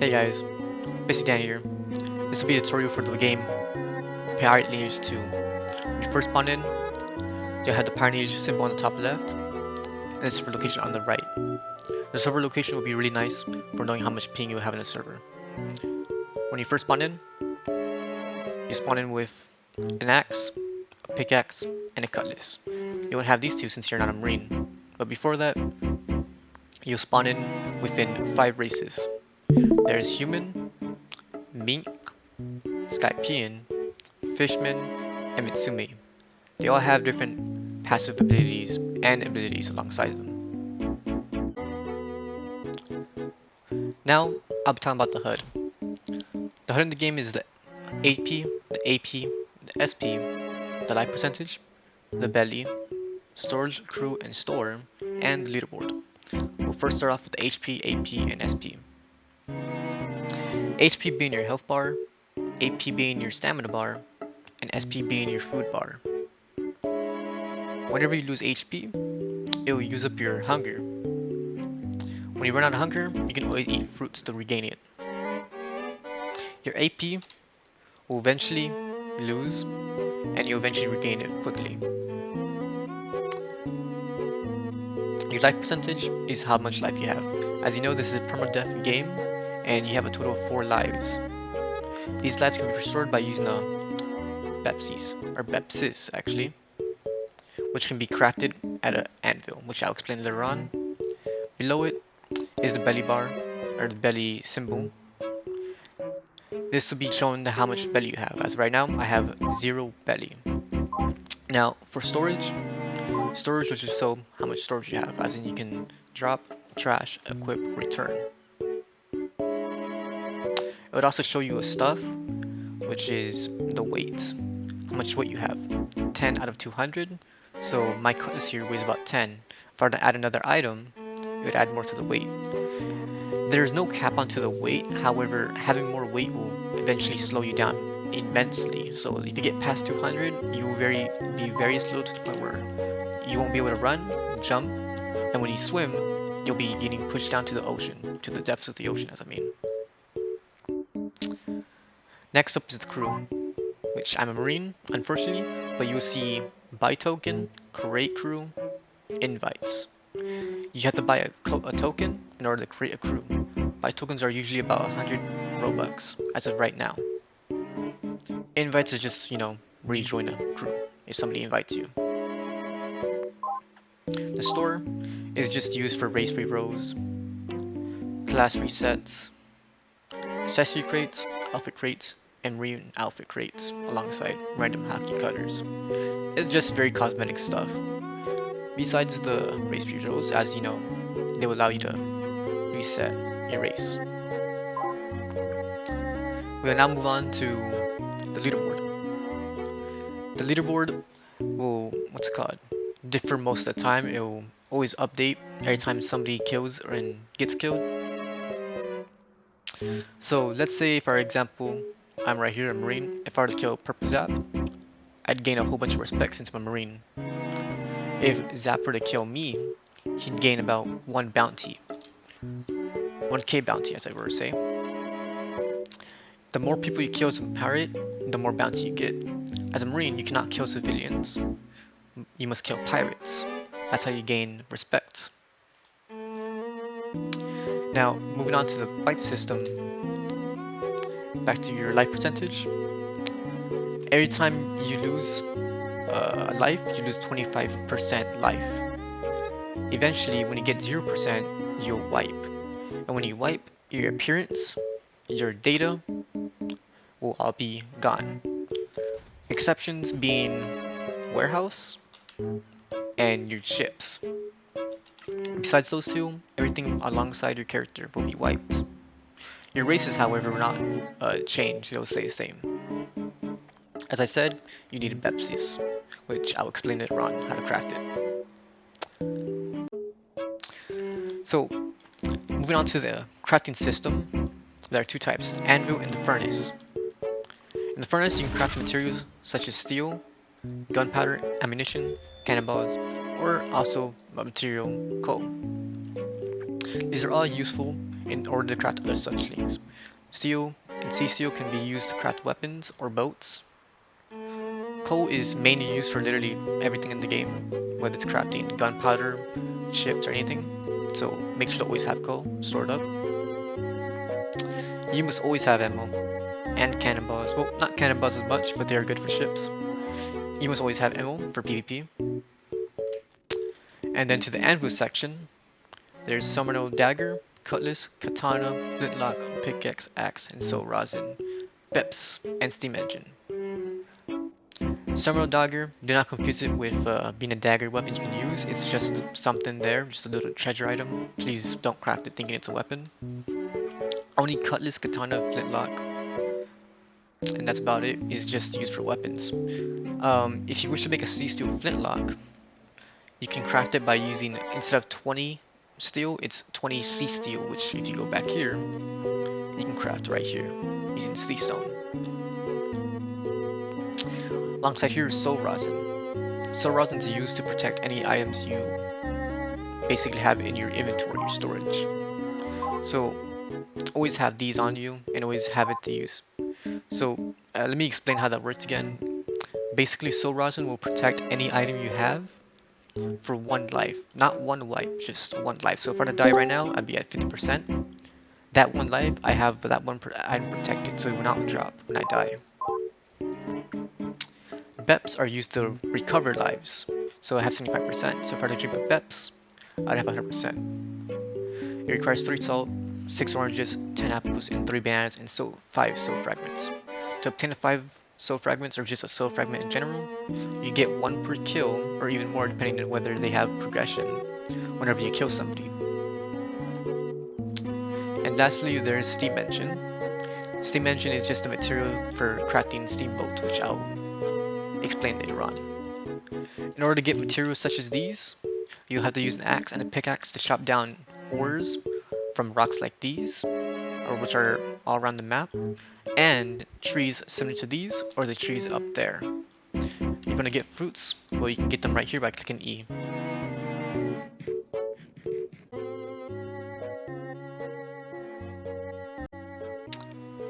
Hey guys, Busy Dan here. This will be a tutorial for the game Pirate Lineage 2. When you first spawn in, you'll have the Pirate Lineage symbol on the top left, and the server location on the right. The server location will be really nice for knowing how much ping you have in the server. When you first spawn in, you spawn in with an axe, a pickaxe, and a cutlass. You won't have these two since you're not a marine, but before that, you'll spawn in within 5 races. There's human, mink, Skypian, fishman, and Mitsumi. They all have different passive abilities and abilities alongside them. Now, I'll be talking about the HUD. The HUD in the game is the AP, the AP, the SP, the life percentage, the belly, storage, crew, and store, and the leaderboard. We'll first start off with the HP, AP, and SP. HP being your health bar, AP being your stamina bar, and SP being your food bar. Whenever you lose HP, it will use up your hunger. When you run out of hunger, you can always eat fruits to regain it. Your AP will eventually lose, and you'll eventually regain it quickly. Your life percentage is how much life you have. As you know, this is a permadeath game, and you have a total of 4 lives. These lives can be restored by using a Bepsis actually, which can be crafted at an anvil, which I'll explain later on. Below it is the belly bar, or the belly symbol. This will be showing how much belly you have. As right now, I have 0 belly. Now, for storage will just show how much storage you have, as in you can drop, trash, equip, return. It would also show you a stuff, which is the weight, how much weight you have. 10 out of 200, so my cutlass here weighs about 10. If I were to add another item, it would add more to the weight. There's no cap onto the weight, however, having more weight will eventually slow you down immensely. So if you get past 200, you will be very slow to the point where you won't be able to run, jump, and when you swim, you'll be getting pushed down to the ocean, to the depths of the ocean, as I mean. Next up is the crew, which I'm a marine, unfortunately, but you'll see buy token, create crew, invites. You have to buy a token in order to create a crew. Buy tokens are usually about 100 Robux as of right now. Invites is just, rejoin a crew if somebody invites you. The store is just used for race rerolls, class resets, accessory crates, outfit crates, and marine outfit crates alongside random hockey cutters. It's just very cosmetic stuff. Besides the race rerolls, as you know, they will allow you to reset your race. We'll now move on to the leaderboard. The leaderboard will, differ most of the time. It will always update every time somebody kills or gets killed. So let's say, for example, I'm right here, a marine. If I were to kill Purplezzap, I'd gain a whole bunch of respect since I'm a marine. If Zap were to kill me, he'd gain about 1 bounty. 1k bounty, as I were to say. The more people you kill as a pirate, the more bounty you get. As a marine, you cannot kill civilians. You must kill pirates. That's how you gain respect. Now, moving on to the wipe system. Back to your life percentage. Every time you lose a life, you lose 25% life. Eventually, when you get 0%, you'll wipe. And when you wipe, your appearance, your data will all be gone. Exceptions being warehouse and your ships. Besides those two, everything alongside your character will be wiped. Your races, however, will not change, they'll stay the same. As I said, you need a Bepsis, which I'll explain later on how to craft it. So, moving on to the crafting system, there are 2 types, the anvil and the furnace. In the furnace, you can craft materials such as steel, gunpowder, ammunition, cannonballs, or also material coal. These are all useful in order to craft other such things. Steel and sea steel can be used to craft weapons or boats. Coal is mainly used for literally everything in the game, whether it's crafting gunpowder, ships, or anything. So make sure to always have coal stored up. You must always have ammo and cannonballs. Well, not cannonballs as much, but they are good for ships. You must always have ammo for PvP. And then to the anvil section, there's summoner dagger, cutlass, katana, flintlock, pickaxe, axe, and soul rosin, peps, and steam engine. Summoner dagger, do not confuse it with being a dagger weapon you can use. It's just something there, just a little treasure item. Please don't craft it thinking it's a weapon. Only cutlass, katana, flintlock, and that's about it. Is just used for weapons. If you wish to make a sea steel flintlock, you can craft it by using, instead of 20 steel, it's 20 sea steel, which if you go back here, you can craft right here using sea stone. Alongside here is soul rosin. Soul rosin is used to protect any items you basically have in your inventory, your storage. So always have these on you and always have it to use. So let me explain how that works again. Basically, soul rosin will protect any item you have for one life. Not one life, just one life. So if I were to die right now, I'd be at 50%. That one life, I have that one item protected, so it will not drop when I die. Beps are used to recover lives, so I have 75%. So if I were to drink a Beps, I'd have 100%. It requires 3 salt, 6 oranges, 10 apples, and 3 bananas, and 5 soul fragments. To obtain 5 soul fragments, or just a soul fragment in general, you get 1 per kill, or even more depending on whether they have progression whenever you kill somebody. And lastly, there is steam engine. Steam engine is just a material for crafting steamboats, which I'll explain later on. In order to get materials such as these, you'll have to use an axe and a pickaxe to chop down ores from rocks like these, or which are all around the map, and trees similar to these, or the trees up there. You're gonna get fruits, well, you can get them right here by clicking E.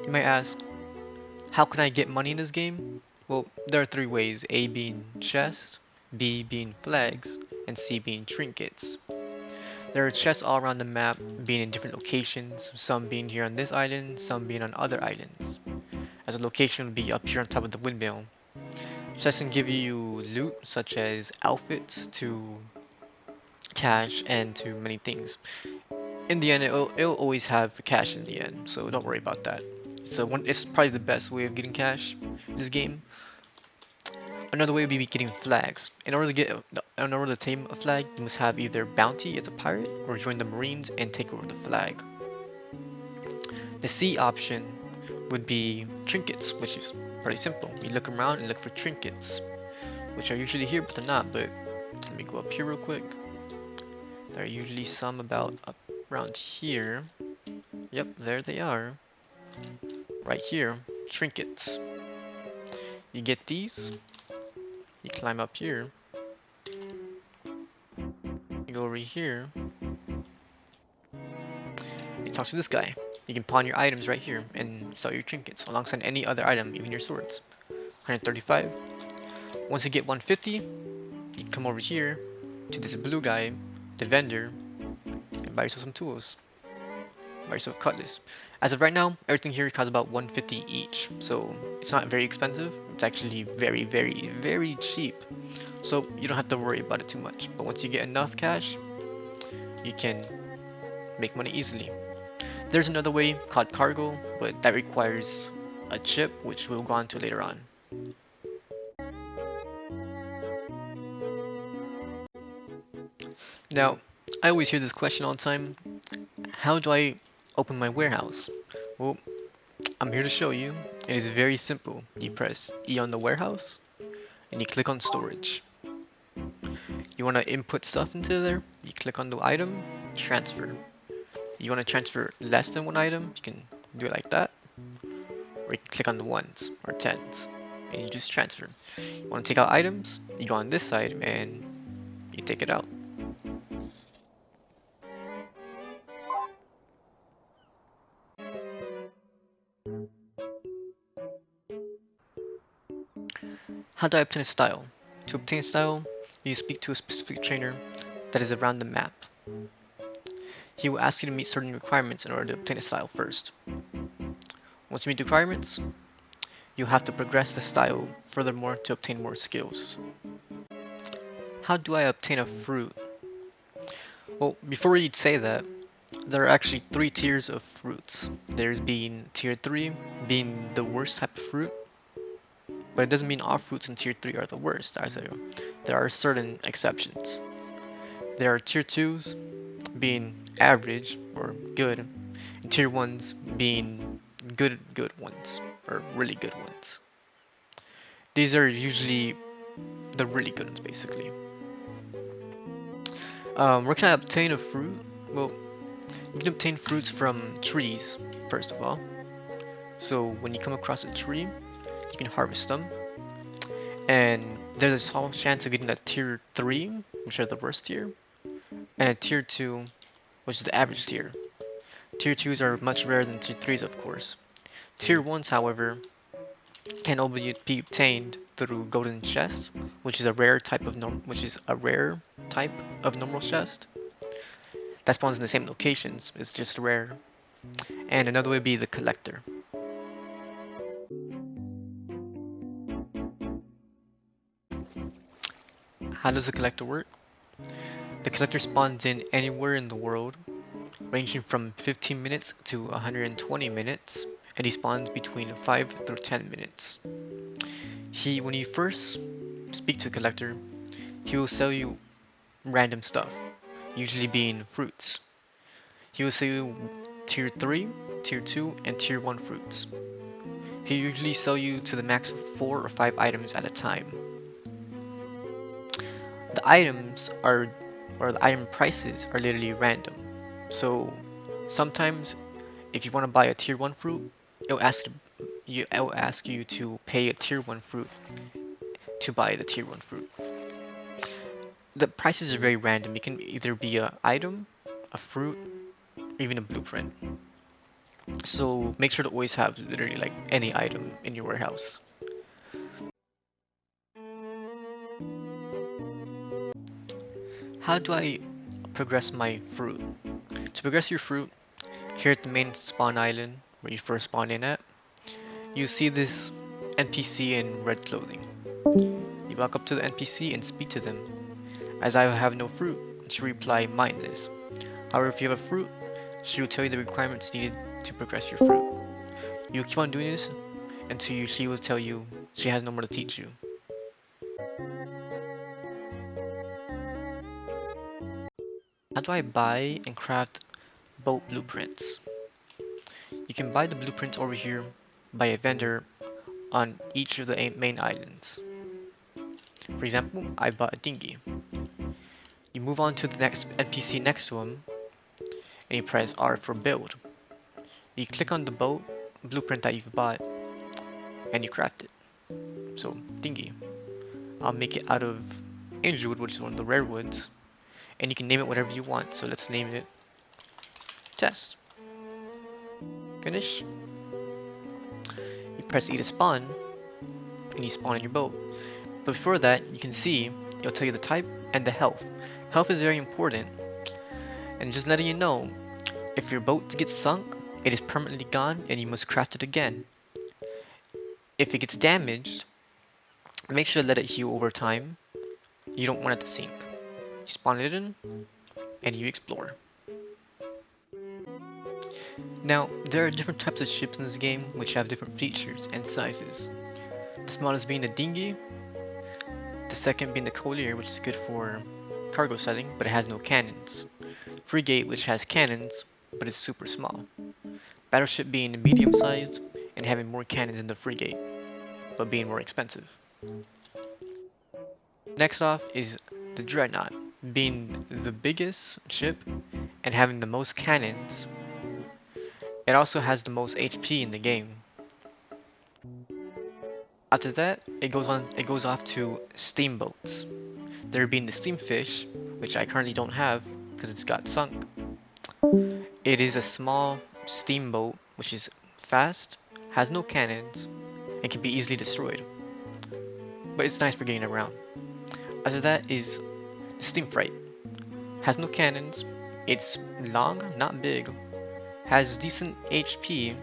You might ask, how can I get money in this game? Well, there are 3 ways, A being chests, B being flags, and C being trinkets. There are chests all around the map, being in different locations, some being here on this island, some being on other islands. As a location would be up here on top of the windmill. Chests can give you loot, such as outfits, to cash, and to many things. In the end, it'll always have cash in the end, so don't worry about that. It's probably the best way of getting cash in this game. Another way would be getting flags. In order to tame a flag, you must have either bounty as a pirate or join the Marines and take over the flag. The C option would be trinkets, which is pretty simple. You look around and look for trinkets, which are usually here, but they're not. But let me go up here real quick. There are usually some about up around here. Yep, there they are. Right here, trinkets. You get these. You climb up here. You go over here. You talk to this guy. You can pawn your items right here and sell your trinkets alongside any other item, even your swords. 135. Once you get 150, you come over here to this blue guy, the vendor, and buy yourself some tools. Buy yourself a cutlass. As of right now, everything here costs about 150 each, so it's not very expensive. It's actually very, very, very cheap. So you don't have to worry about it too much. But once you get enough cash, you can make money easily. There's another way called cargo, but that requires a chip, which we'll go on to later on. Now, I always hear this question all the time. How do I open my warehouse? Well, I'm here to show you. It is very simple. You press E on the warehouse and you click on storage. You want to input stuff into there, you click on the item, transfer. You want to transfer less than 1 item, you can do it like that. Or you can click on the 1s or 10s and you just transfer. You want to take out items, you go on this side and you take it out. How do I obtain a style? To obtain a style, you speak to a specific trainer that is around the map. He will ask you to meet certain requirements in order to obtain a style first. Once you meet the requirements, you have to progress the style furthermore to obtain more skills. How do I obtain a fruit? Well, before you'd say that, there are actually 3 tiers of fruits. There's being tier 3, being the worst type of fruit, but it doesn't mean all fruits in tier 3 are the worst. There are certain exceptions. There are tier 2s being average or good, and tier 1s being good ones, or really good ones. These are usually the really good ones, basically. Where can I obtain a fruit? Well, you can obtain fruits from trees, first of all. So when you come across a tree, you can harvest them. And there's a small chance of getting a tier 3, which are the worst tier, and a tier 2, which is the average tier. Tier 2s are much rarer than tier 3s, of course. Tier 1s, however, can only be obtained through golden chest, which is a rare type of normal chest that spawns in the same locations. It's just rare. And another way would be the collector. How does the collector work? The collector spawns in anywhere in the world, ranging from 15 minutes to 120 minutes, and he spawns between 5 through 10 minutes. When you first speak to the collector, he will sell you random stuff, usually being fruits. He will sell you tier 3, tier 2, and tier 1 fruits. He usually sell you to the max of 4 or 5 items at a time. The item prices are literally random. So sometimes if you want to buy a tier 1 fruit, it'll ask you to pay a tier 1 fruit to buy the tier 1 fruit. The prices are very random. It can either be an item, a fruit, or even a blueprint. So make sure to always have literally like any item in your warehouse. How do I progress my fruit? To progress your fruit, here at the main spawn island where you first spawn in at, you see this NPC in red clothing. You walk up to the NPC and speak to them. As I have no fruit, she will reply mindless. However, if you have a fruit, she will tell you the requirements needed to progress your fruit. You keep on doing this until she will tell you she has no more to teach you. How do I buy and craft boat blueprints? You can buy the blueprints over here by a vendor on each of the main islands. For example, I bought a dinghy. You move on to the next NPC next to him and you press R for build. You click on the boat blueprint that you've bought and you craft it. So, dinghy. I'll make it out of angelwood, which is one of the rare woods, and you can name it whatever you want. So let's name it Test. Finish. You press E to spawn, and you spawn in your boat. But before that, you can see it'll tell you the type and the health. Health is very important, and just letting you know, if your boat gets sunk, it is permanently gone, and you must craft it again. If it gets damaged, make sure to let it heal over time. You don't want it to sink. You spawn it in, and you explore. Now, there are different types of ships in this game which have different features and sizes. The smallest being the dinghy, the second being the collier, which is good for cargo setting, but it has no cannons. Frigate, which has cannons, but is super small. Battleship being medium sized and having more cannons than the frigate, but being more expensive. Next off is the dreadnought, being the biggest ship and having the most cannons. It also has the most HP in the game. After that, it goes off to steamboats. There being the steamfish, which I currently don't have because it's got sunk. It is a small steamboat which is fast, has no cannons, and can be easily destroyed. but it's nice for getting around. After that is the Steam Freight. Has no cannons, it's long, not big, has decent HP,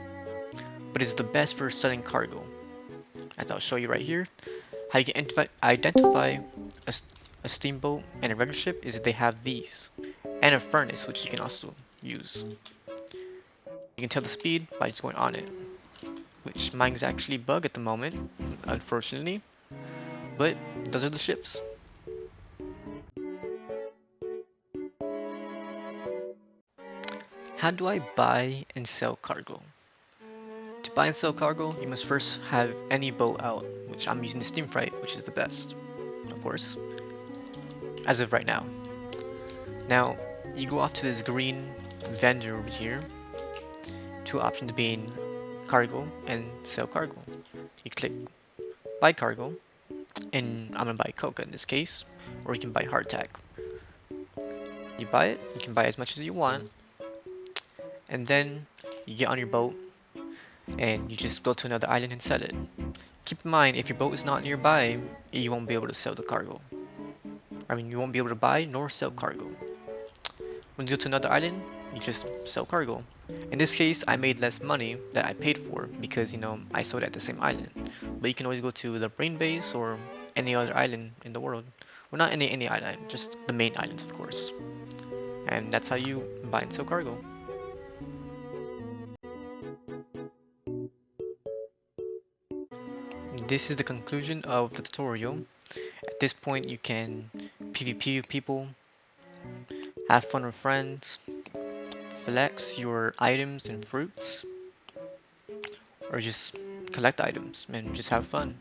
but is the best for selling cargo. As I'll show you right here, how you can identify a steamboat and a regular ship is that they have these, and a furnace which you can also use. You can tell the speed by just going on it, which mine's actually bug at the moment, unfortunately, but those are the ships. How do I buy and sell cargo? To buy and sell cargo, you must first have any boat out, which I'm using the Steam Freight, which is the best, of course, as of right now. Now, you go off to this green vendor over here, two options being cargo and sell cargo. You click buy cargo, and I'm gonna buy coca in this case, or you can buy hardtack. You buy it, you can buy as much as you want, and then you get on your boat and you just go to another island and sell it. Keep in mind, if your boat is not nearby, you won't be able to sell the cargo. I mean, you won't be able to buy nor sell cargo. When you go to another island, you just sell cargo. In this case, I made less money that I paid for because, you know, I sold at the same island. But you can always go to the brain base or any other island in the world. Well, not any island, just the main islands, of course. And that's how you buy and sell cargo. This is the conclusion of the tutorial. At this point, you can PvP with people, have fun with friends, flex your items and fruits, or just collect items and just have fun.